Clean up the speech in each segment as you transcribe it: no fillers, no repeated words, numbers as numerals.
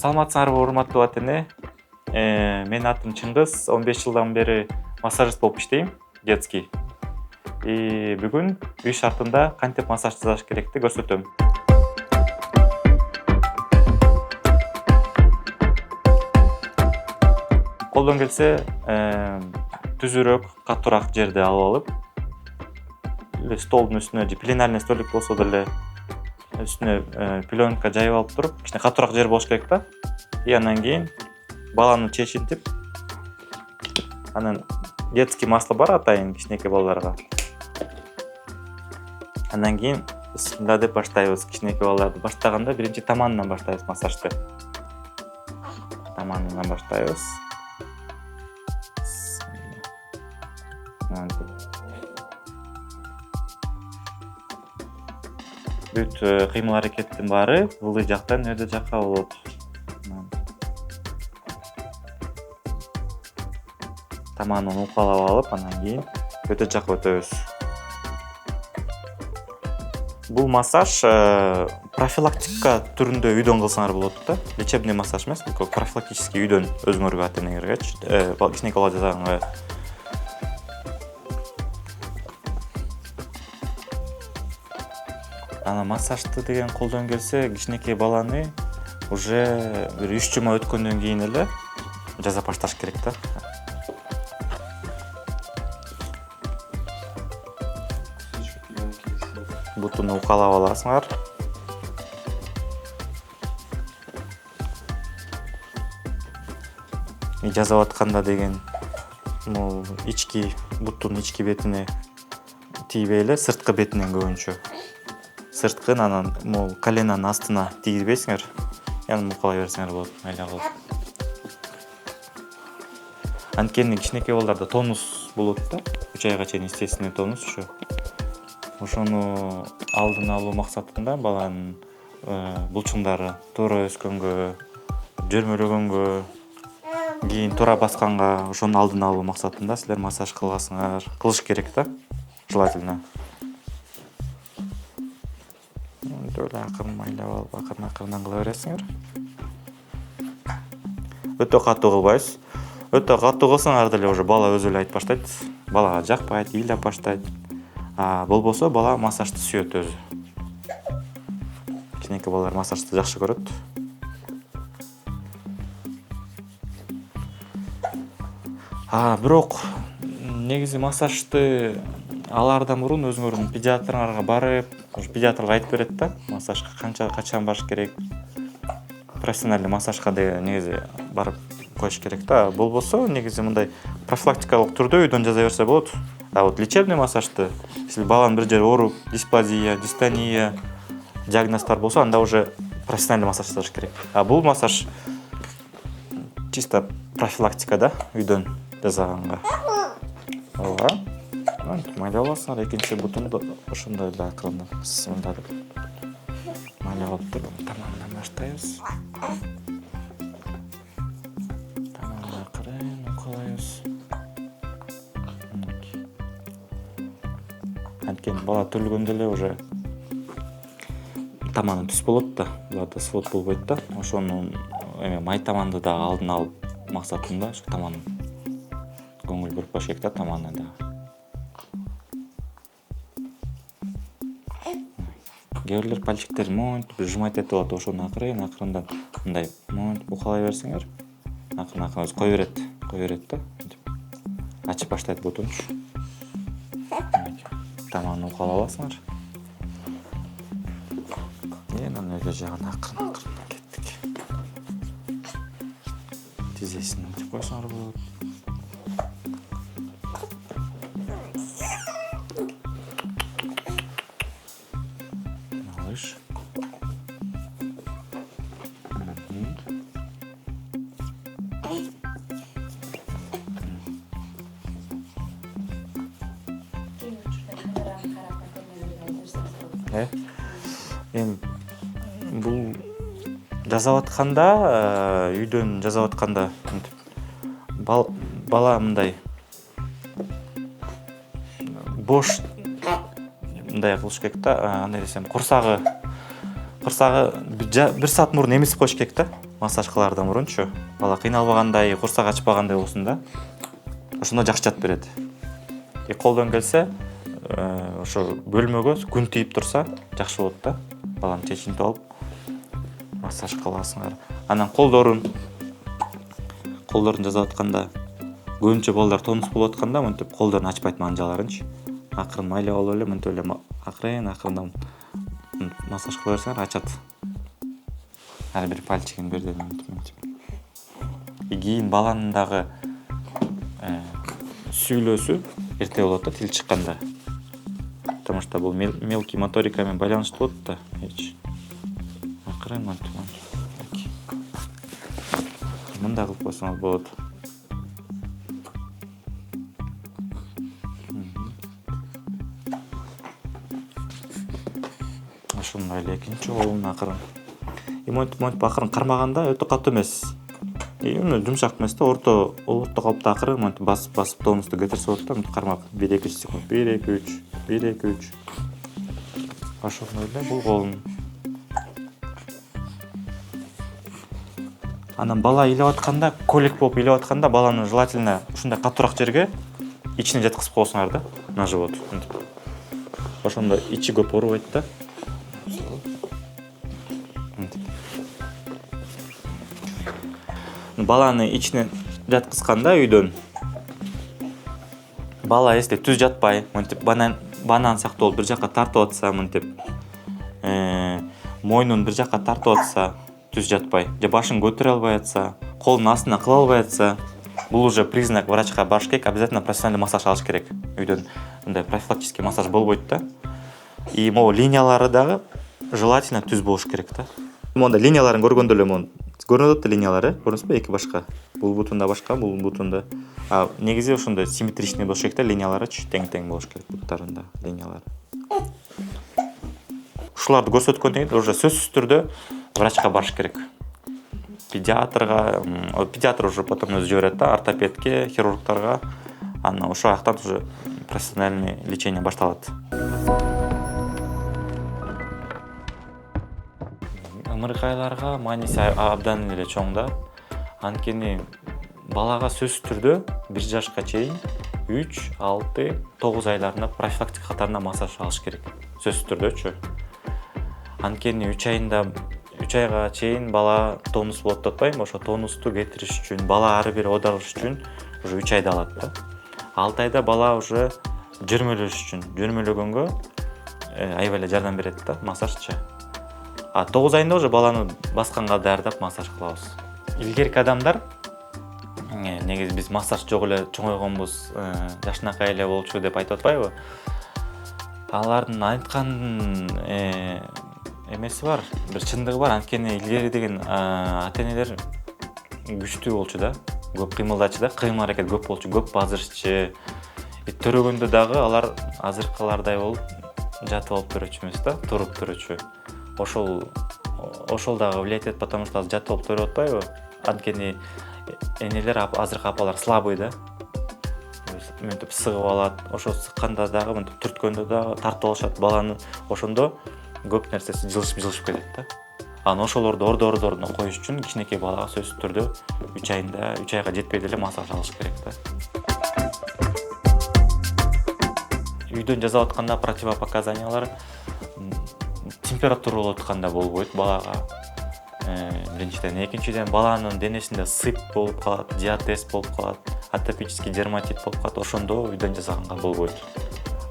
Саламатсыңарбы, урматтуу ата эне. Менин атым Чыңгыз, 15 жылдан бери массажист болуп иштейм, детский. Бүгүн үй шартында кантип массаж жасаш керекти көрсөтөм. Колдон келсе, түзүрөөк, катуураак жерди алып алып, столдун үстүнө же пленарный столик болсо деле үстүнө пленка жайып алып туруп, кичине катуураак жер болуш керек да. Андан кийин баланы чечинтип, анан детский масло бар атайын кичинекей балаларга. Андан кийин бисмилла деп баштайбыз. Кичинекей балаларды баштаганда биринчи таманынан баштайбыз массажды. Таманынан баштайбыз. Бүт кыймыл аракеттин баары ылдый жактан өйдө жакка болот. Таманын укалап алып, анан кийин өтө жакка өтөбүз. Бул массаж профилактика түрүндө үйдөн кылсаңар болот да. Лечебный массаж эмес, бул профилактический үйдөн өзүңөргө ата энеңерге, кичинекей бала жасаганга. Анан массажды деген колдон келсе, кичинекей баланы уже бир 3 жума өткөндөн кийин эле жасап башташ керек да. Бутуну укалап аласыңар. Жасап атканда деген буттун ички бетине тийбей эле, сырткы бетинен көбүнчө. Сырткын анан коленанын астына тийгизбейсиңер. Яны укалай берсеңер болот, майда кылып. Анткени кичинекей балдарда тонус болот да. 3 айга чейин естественный тонус ушу. Ошону алдын алуу максатында баланын булчуңдары туура өскөнгө, жөрмөлөгөнгө, кийин туура басканга, ошонун алдын алуу максатында силер массаж кылыш керек да, желательно. Эле акырын майлап алып, акырын кыла бересиңер. Өтө катуу кылбайсыз. Өтө катуу кылсаңар деле уже бала өзү эле айтып баштайт. Балага жакпайт, ыйлап баштайт. Болбосо бала массажды сүйөт өзү. Кичинекей балалар массажды жакшы көрөт. Бирок негизи массажды алардан мурун өзүңөрдүн педиатрыңарга барып, педиатрга айтып берет да, массажга качан барыш керек. Профессиональный массажга деген негизи барып коюш керек да. Болбосо негизи мындай профилактикалык түрдө үйдөн жаза берсе болот. Вот лечебный массажды, если баланын бир жери ооруп, дисплазия, дистония диагноздар болсо, анда уже профессиональный массаж жасаш керек. Бул массаж чисто профилактика да, үйдөн жасаганга. Ооба. Майлап аласыңар, экинчи бутунду ошондой эле акырындап бисмилла деп майлап алып туруп, таманынан баштайбыз. Таманды акырын укалайбыз. Анткени бала төрөлгөндө эле уже таманы түз болот да, буларда свод болбойт да. Ошонун май таманды да алдын алып максатында ушу таман көңүл буруп коюш керек да, таманына да. Кээ бирлер пальчиктер монтип жумайт этип алат, ошону акырындан мындай монтип укалай берсеңер, акырын өзү кой берет да. Ачып баштайт бутунчу. Таманы укалап аласыңар. Анан өйдө жагына акырын кеттик. Тизесин ачып койсоңор болот. Малыш. Бул жасап атканда, үйдөн жасап атканда бала мындай бош мындай кылыш керек да, кандай десем, курсагы 1 саат мурун эмизип коюш керек да, массаж кылаардан мурунчу. Бала кыйналбагандай, курсак ачпагандай болсун да. Ошондо жакшы жат берет. Колдон келсе, ошо бөлмөгө күн тийип турса жакшы болот да. Баланы чечинтип алып массаж кыласыңар. Анан колдорун жасап атканда, көбүнчө балдар тонус болуп атканда мынтип колдорун ачпайт манжаларынчы. Акырын майлап алып эле мынтип эле акырын массаж кыла берсеңер ачат. Ар бир пальчигин берден мынтип. Кийин баланын дагы сүйлөөсү эрте болот да, тил чыкканда. Потому что бул мелкий моторика менен байланыштуу болот да. Акырын мынтип. Мындай кылып койсоңуз болот. Ошондой эле экинчи колун акырын. Монтип акырын кармаганда өтө катуу эмес. Жумшак эмес да, орто калыпта акырын монтип басып тонусту кетирсе болот да, монтип кармап 1-2 секунд, 1-2-3. Ошондой эле бул колун. Анан бала ыйлап атканда, колик болуп ыйлап атканда, баланы желательно ушундай катуураак жерге ичине жаткызып койсоңар да, на живот. Ошондо ичи көп оорубайт да. Баланы ичине жаткызганда үйдөн бала эсте түз жатпай, мынтип банан сыяктуу болуп бир жакка тартып атса, мынтип мойнун бир жакка тартып атса, түз жатпай, же башын көтөрө албай атса, колун астына кыла албай атса, бул уже признак, врачка барыш керек, обязательно профессиональный массаж алыш керек. Үйдөн мындай профилактический массаж болбойт да. И могу линиялары дагы желательно түз болуш керек да. Монда линияларын көргөндө эле көрүнүп атат линиялары, көрүнсүзбү, эки башка. Бул бутунда башка, бул бутунда. Негизи ошондой симметричный болуш керек да, линияларычы тең болуш керек буттарында линиялары. Ушуларды көрсөткөндөн кийин уже сөзсүз түрдө врачка барыш керек. Педиатр уже потом өзү жиберет да, ортопедке, хирургтарга. Анан ошол жактан уже профессиональный лечение башталат. Ымыркайларга мааниси абдан эле чоң да. Анткени балага сөзсүз түрдө 1 жашка чейин 3, 6, 9 айларында профилактика катарында массаж алыш керек. Сөзсүз түрдөчү. Анткени 3 айга чейин бала тонус болот деп атпайбы? Ошо тонусту кетириш үчүн, бала ары бери оодарыш үчүн уже 3 айда алат да. 6 айда бала уже жөрмөлөш үчүн, жөрмөлөгөнгө аябай эле жардам берет да массажчы. 9 айында уже баланы басканга даярдап массаж кылабыз. Илгерки адамдар, негизи биз массаж жок эле чоңойгонбуз, жашынакай эле болчу деп айтып атпайбы? Алардын айткан эмеси бар, бир чындыгы бар. Анткени илгери деген ата-энелер күчтүү болчу да, көп кыймылдачу да, кыймыл-аракет көп болчу, көп базырчы. Төрөгөндө дагы алар азыркылардай болуп жатып алып төрөчү эмес да, туруп төрөчү. Ошол дагы влиять этет, потому что жатып алып төрөп атпайбы? Анткени энелер, азыркы апалар слабый да. Мынтип сыгып алат, ошо сыкканда дагы, мынтип түрткөндө дагы тартып алышат баланы. Ошондо көп нерсеси жылышып кетет да. Анан ошолорду ордо коюш үчүн кичинекей балага сөзсүз түрдө 3 айга жетпей деле массаж алыш керек да. Үйдөн жасап атканда противопоказаниялар температура болуп атканда болбойт балага. Биринчиден, экинчиден баланын денесинде сыйп болуп калат, диатез болуп калат, атопический дерматит болуп калат. Ошондо үйдөн жасаганга болбойт.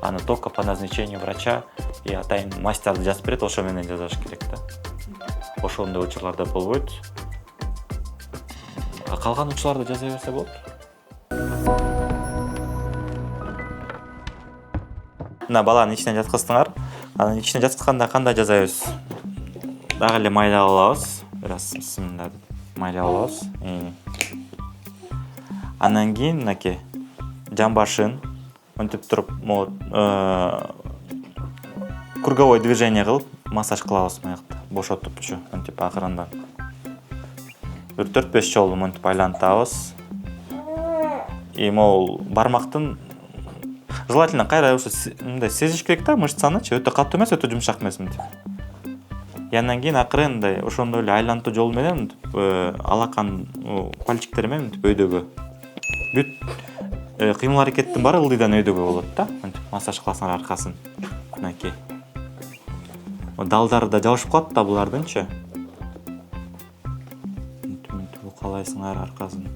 Аны только по назначению врача и атайын мастерди жазып берет, ошо менен жасаш керек да. Ошондой учурларда болбойт. Калган учурларда жаза берсе болот. Мына баланы ичине жаткыздыңар. Анан ичине жаткызганда кандай жасайбыз? Дагы эле майлап алабыз. Бираз майлап алабыз. Анан кийин мынакей жамбашын мынтип туруп, круговой движение кылып массаж кылабыз маякта. Бошотупчу, мынтип акырындан. Бир 4-5 жолу мынтип айлантабыз. Могул бармактын желательно кайра ошо мындай сезиш керек да, мышцанычы өтө катуу эмес, өтө жумшак эмес мынтип. И андан кийин акырын мындай ошондой эле айлантуу жол менен мынтип алакан пальчиктер менен мынтип өйдөгө бүт кыймыл аракеттин баары ылдыйдан өйдөгө болот да, мынтип массаж кыласыңар аркасын. Мынакей. Далдары да жабышып калат да булардынчы. Мынтип укалайсыңар аркасын.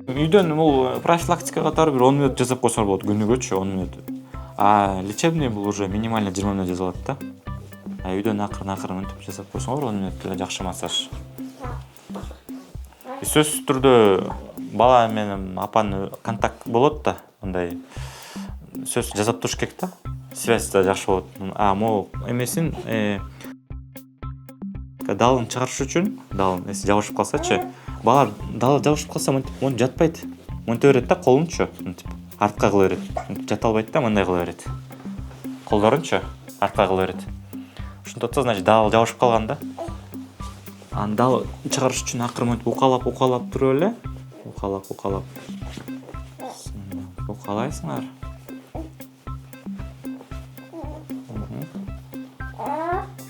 Үйдөн бул профилактика катары бир 10 мүнөт жасап койсоңор болот, күнүгөчү 10 мүнөт. А лечебный бул уже минимально 20 мүнөт жасалат да. А үйдөн акырын мынтип жасап койсоңор 10 мүнөт эле жакшы массаж. Сөзсүз түрдө бала менен апанын контакт болот да, мындай сөз жасап туруш керек да. Связь да жакшы болот. А могу эмесин далын чыгарыш үчүн, далын эси жабышып калсачы, бала далы жабышып калса мынтип монтип жатпайт. Монте берет да колунчу, мынтип артка кыла берет. Мынтип жата албайт да, мындай кыла берет. Колдорунчу артка кыла берет. Ошондо значит далы жабышып калган да. Аны далы чыгарыш үчүн акырын мынтип укалап туруп эле, укалайсыңар.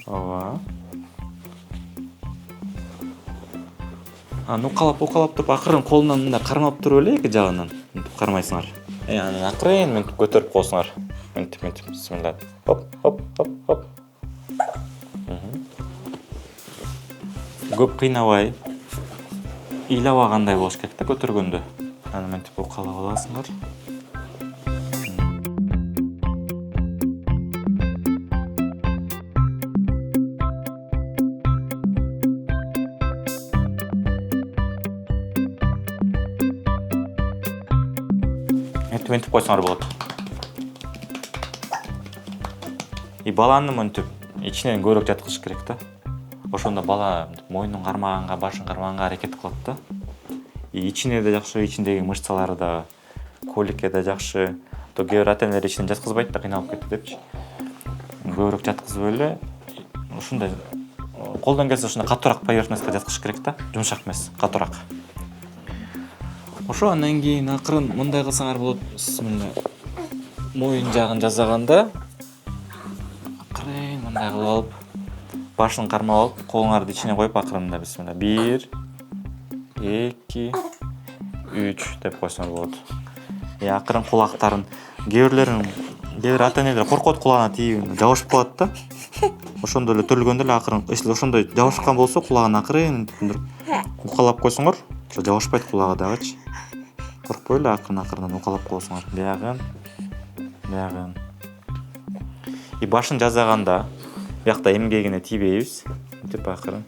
Ооба. Укалап туруп акырын колунан мындай кармап туруп эле эки жагынан. Мынтип кармайсыңар. Анан акырын мынтип көтөрүп коесуңар. Мынтип бисмилла. Хоп. Көп кыйнабай, ыйлабагандай болуш керек да көтөргөндө. Анан мынтип укалап аласыңар. Мынтип койсоңор болот. И баланы мынтип ичинен көбүрөөк жаткызыш керек да. Ошондо бала мойнун кармаганга, башын кармаганга аракет кылат да. И ичине да жакшы, ичиндеги мышцалары да, коликке да жакшы. То кээ бир ата-энелер ичинен жаткызбайт да, кыйналып кетти депчи. Көбүрөөк жаткызып эле ушундай колдон келсе ушундай катуураак поверхностька жаткызыш керек да, жумшак эмес, катуураак. Ошо андан кийин акырын мындай кылсаңар болот. Бисмилла. Моюн жагын жасаганда акырын мындай кылып алып, башын кармап алып, колуңарды ичине коюп акырында бисмилла. 1, 2, 3 деп койсоңор болот. Акырын кулактарын кээ бир ата-энелер коркот кулагына тийип жабышып калат да. Ошондо эле төрөлгөндө эле акырын, если ошондой жабышкан болсо кулагын акырын укалап койсоңор, ошо жабышпайт кулагы дагычы. Коркпой эле акырын укалап койсоңор. Биягын. И башын жасаганда биякта эмгегине тийбейбиз. Мынтип акырын.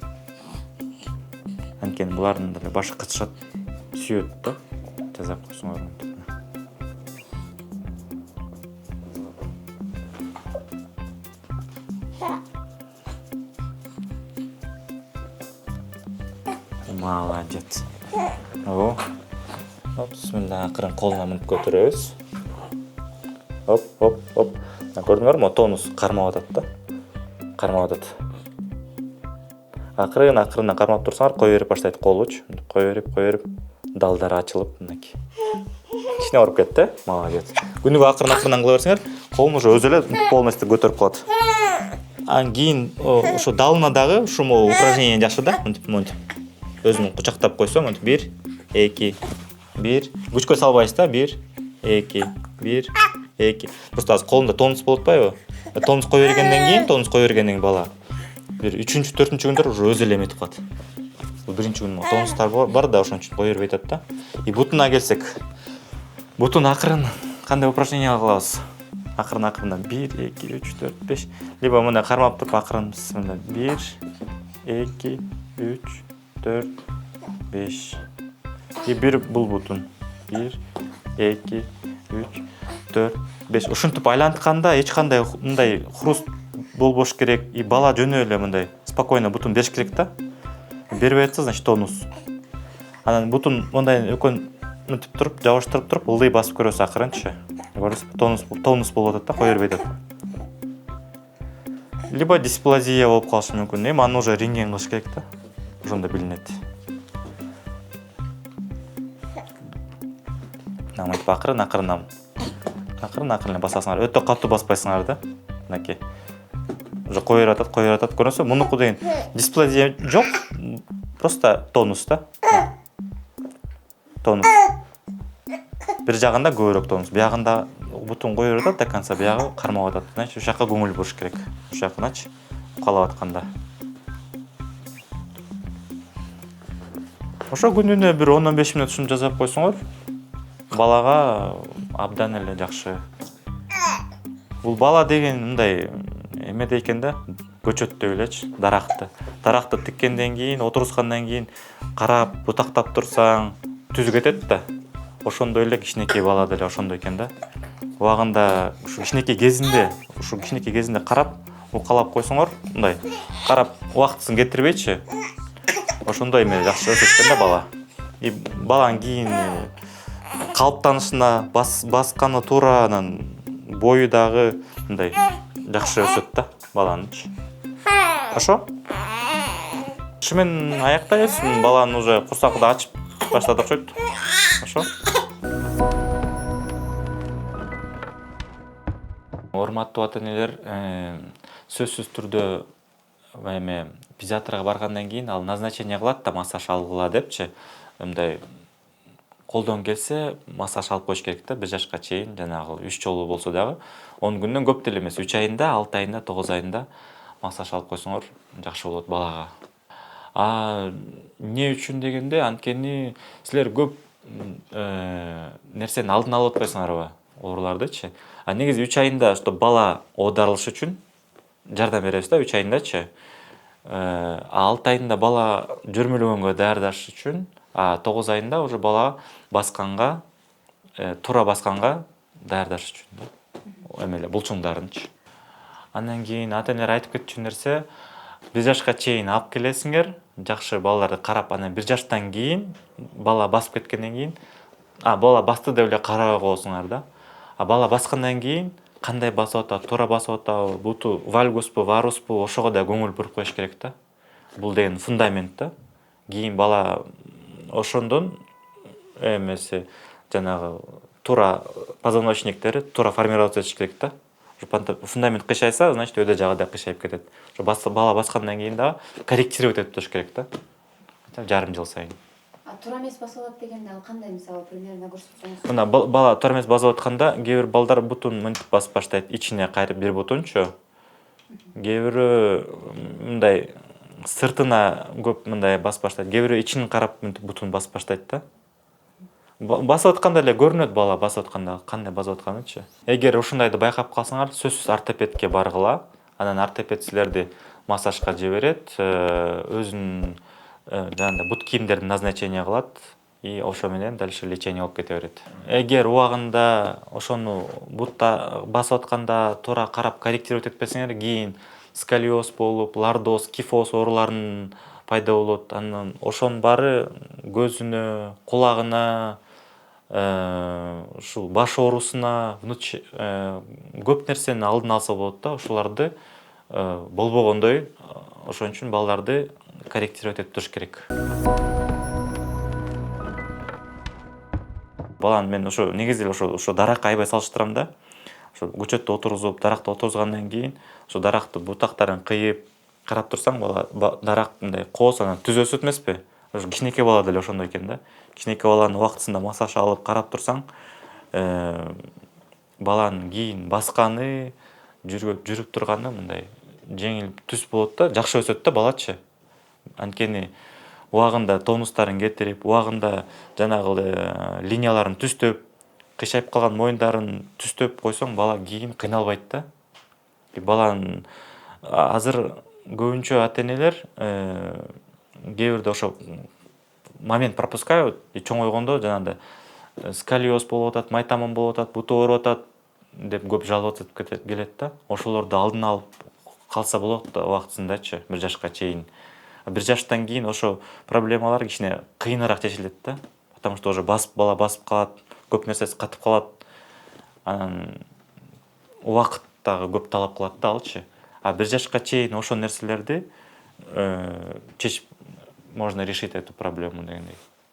Анткени булардын деле башы кычышат, сүйөт да. Жасап койсоңор мынтип. Молодец. Бисмилла, акырын колуна мынтип көтөрөбүз. Хоп. Көрдүңөрбү? Тонус кармап атат да. Акырын кармап турсаңар, кое берип баштайт колучу. Кое берип, далдары ачылып, мынакей. Ичине барып кетти. Молодец. Күнүгө акырын кыла берсеңер, колун уже өзү эле полностью көтөрүп калат. Анан кийин ошо далына дагы ушул упражнение жакшы да. Мынтип. Өзүн кучактап койсоң, мынтип 1, 2, 1. Күчкө салбайсыз да. 1, 2, 1, 2. Просто азыр колунда тонус болуп атпайбы? Тонус кое бергенден кийин бала бир 3-4 күндөр уже өзү эле эметип калат. Бул биринчи күн тонустар бар да, ошон үчүн кое бербей атат да. И бутуна келсек. Бутун акырын кандай упражнение кылабыз? Акырын 1, 2, 3, 4, 5. Либо мындай кармап туруп акырын 1, 2, 3, 4, 5. И бир бул бутун. 1, 2, 3, 4, 5. Ушинтип айлантканда эч кандай мындай хруст болбош керек. И бала жөнө эле мындай спокойно бутун бериш керек да. Бербей атса, значит тонус. Анан бутун мындай экөн мынтип туруп, жабыштырып туруп, ылдый басып көрөсүз акырынчы. Тонус болуп атат да, кое бербей атат. Либо дисплазия болуп калышы мүмкүн. Аны уже рентген кылыш керек да. Ошондо билинет. мынтип акырын эле басасыңар, өтө катуу баспайсыңар да. Мынакей уже кое бератат көрөсүң. Мунуку деген дисплей жок, просто тонус да. Тонус. Бир жагында көбүрөөк тонус, биягында бутун кое бератат до конца, биягы кармап атат. Значит, ушакка көңүл буруш керек. Ушакыначы каалап атканда. Ошо күнүнө бир 10-15 мүнөт ушуну жасап койсоңор, балага абдан эле жакшы. Бул бала деген мындай эмеде экен да, көчөттөй элечи, даракты тиккенден кийин, отурускандан кийин карап, бутактап турсаң, түз кетет да. Ошондой эле кичинекей бала деле ошондой экен да. Убагында ушу кичинекей кезинде карап, укалап койсоңор, мындай карап убактысын кетирбейчи, ошондой эме жакшы өсөт экен да бала. И баланын кийин калыптанышына, басканы туура, анан бою дагы мындай жакшы өсөт да баланычы. Ошо? Ушу менен аяктайбыз, баланын уже курсагы да ачып баштады окшойт. Ошо. Урматтуу ата-энелер, сөзсүз түрдө эме педиатрга баргандан кийин ал назначение кылат да, массаж алгыла депчи. Мындай колдон келсе массаж алып коюш керек да, 1 жашка чейин, жанагы 3 жолу болсо дагы 10 күндөн көп деле эмес, 3 айында, 6 айында, 9 айында массаж алып койсоңор жакшы болот балага. Эмне үчүн дегенде, анткени силер көп нерсени алдын алып атпайсыңарбы, оорулардычы. Негизи 3 айында, чтобы бала оодарылыш үчүн жардам беребиз да, 3 айындачы. 6 айында бала жөрмөлөгөнгө даярдаш үчүн, 9 айында уже бала басканга, туура басканга даярдаш үчүн. Эмеле булчуңдарынчы. Андан кийин ата-энелер айтып кетчү нерсе, 1 жашка чейин алып келесиңер, жакшы балаларды карап, анан 1 жаштан кийин бала басып кеткенден кийин, бала басты деп эле карабай коесуңар да. Бала баскандан кийин кандай басып атат, туура басып атабы, буту вальгуспу, варуспу, ошого да көңүл буруп коюш керек да. Бул деген фундамент да. Кийин бала ошондон эмеси жанагы туура позвоночниктери туура формироваться этиш керек да. Фундамент кыйшайса, значит, өйдө жагы да кыйшайып кетет. Бала баскандан кийин дагы корректировать этип туруш керек да. Жарым жыл сайын. Туура эмес басып атат дегенде ал кандай, мисалы, примерно көрсөтсөңүз? Мына бала туура эмес басып атканда, кээ бир балдар бутун мынтип басып баштайт, ичине кайрып бир бутунчу. Кээ бири мындай сыртына көп мындай басып баштайт, кээ бири ичин карап мынтип бутун басып баштайт да. Басып атканда эле көрүнөт бала басып атканда кандай басып атканычы. Эгер ушундайды байкап калсаңар, сөзсүз ортопедке баргыла. Анан ортопед силерди массажга жиберет, өзүнүн жанагындай бут кийимдерди назначение кылат, и ошо менен дальше лечение болуп кете берет. Эгер убагында ошону бутта басып атканда туура карап корректировать этпесеңер, кийин сколиоз болуп, лордоз, кифоз ооруларын пайда болот. Анан ошонун баары көзүнө, кулагына, ушул баш оорусуна, көп нерсени алдын алса болот да. Ушуларды болбогондой, ошон үчүн балдарды корректировать этип туруш керек. Баланы мен ошо негизи ошо даракка аябай салыштырам да. Ошо көчөттө отургузуп, даракта отургузгандан кийин, ошо дарактын бутактарын кыйып карап турсаң, бала дарак мындай кооз, анан түз өсөт эмеспи? Ошо кичинекей бала деле ошондой экен да. Кичинекей баланы убактысында массаж алып карап турсаң, баланын кийин басканы, жүрүп турганы мындай жеңил түз болот да, жакшы өсөт да балачы. Анткени убагында тонустарын кетирип, убагында жанагы линияларын түздөп, кыйшайып калган моюндарын түздөп койсоң, бала кийин кыйналбайт да. Баланын азыр көбүнчө ата-энелер кээ бирде ошо момент пропускают, чоңойгондо жанагындай сколиоз болуп атат, майтамын болуп атат, буту ооруп атат деп көп жаловаться келет да. Ошолорду алдын алып калса болот да убактысындачы, 1 жашка чейин. 1 жаштан кийин ошо проблемалар кичине кыйыныраак чечилет да. Потому что уже бала басып калат, көп нерсеси катып калат. Анан убакыт дагы көп талап кылат да алчы. 1 жашка чейин ошол нерселерди чечип можно решить эту проблему дегендей.